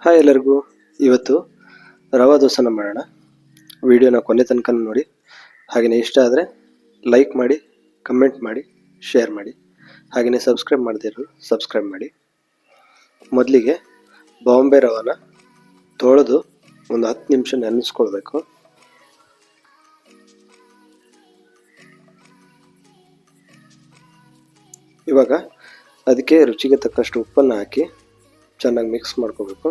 Hi ಎಲ್ಲರಿಗೂ. ಇವತ್ತು ರವಾ ದೋಸೆನ ಮಾಡೋಣ. ವಿಡಿಯೋನ ಕೊನೆ ತನಕ ನೋಡಿ. ಹಾಗೆಯೇ ಇಷ್ಟ ಆದರೆ ಲೈಕ್ ಮಾಡಿ, ಕಮೆಂಟ್ ಮಾಡಿ, ಶೇರ್ ಮಾಡಿ. ಹಾಗೆಯೇ ಸಬ್ಸ್ಕ್ರೈಬ್ ಮಾಡದಿರೋರು ಸಬ್ಸ್ಕ್ರೈಬ್ ಮಾಡಿ. ಮೊದಲಿಗೆ ಬಾಂಬೆ ರವಾನ ತೊಳೆದು ಒಂದು 10 ನಿಮಿಷ ನೆನೆಸ್ಕೊಳ್ಬೇಕು. ಇವಾಗ ಅದಕ್ಕೆ ರುಚಿಗೆ ತಕ್ಕಷ್ಟು ಉಪ್ಪನ್ನು ಹಾಕಿ ಚೆನ್ನಾಗಿ ಮಿಕ್ಸ್ ಮಾಡ್ಕೋಬೇಕು.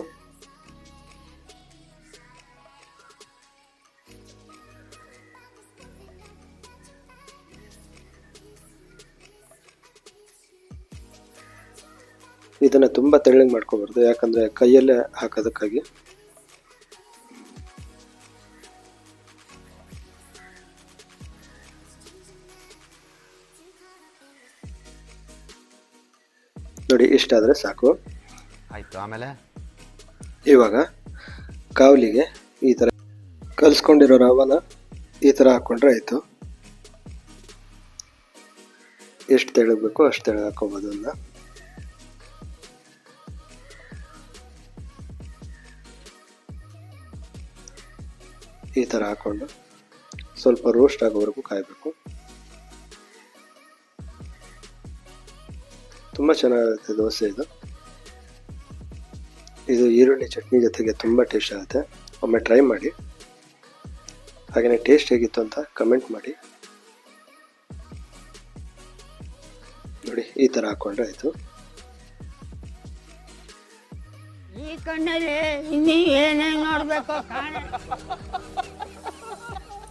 ಇದನ್ನು ತುಂಬ ತೆಳ್ಳಗೆ ಮಾಡ್ಕೋಬಾರ್ದು, ಯಾಕಂದರೆ ಕೈಯಲ್ಲೇ ಹಾಕೋದಕ್ಕಾಗಿ. ನೋಡಿ, ಇಷ್ಟಾದರೆ ಸಾಕು. ಆಯಿತು. ಆಮೇಲೆ ಇವಾಗ ಕಾವಲಿಗೆ ಈ ಥರ ಕಲಿಸ್ಕೊಂಡಿರೋ ರವಾನ ಈ ಥರ ಹಾಕ್ಕೊಂಡ್ರೆ ಆಯಿತು. ಎಷ್ಟು ತೆಳಗಬೇಕು ಅಷ್ಟು ತೆಳಗೆ ಹಾಕ್ಕೋಬೋದು. ಅದನ್ನ ಈ ಥರ ಹಾಕ್ಕೊಂಡು ಸ್ವಲ್ಪ ರೋಸ್ಟ್ ಆಗೋವರೆಗೂ ಕಾಯಬೇಕು. ತುಂಬ ಚೆನ್ನಾಗಿರುತ್ತೆ ದೋಸೆ ಇದು. ಇದು ಈರುಳ್ಳಿ ಚಟ್ನಿ ಜೊತೆಗೆ ತುಂಬ ಟೇಸ್ಟ್ ಆಗುತ್ತೆ. ಒಮ್ಮೆ ಟ್ರೈ ಮಾಡಿ. ಹಾಗೆಯೇ ಟೇಸ್ಟ್ ಹೇಗಿತ್ತು ಅಂತ ಕಮೆಂಟ್ ಮಾಡಿ. ನೋಡಿ, ಈ ಥರ ಹಾಕ್ಕೊಂಡ್ರೆ ಆಯಿತು. ಈ ಕಣ್ಣಲ್ಲಿ ಇನ್ನೂ ಏನೇನು ನೋಡಬೇಕು.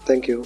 Thank you.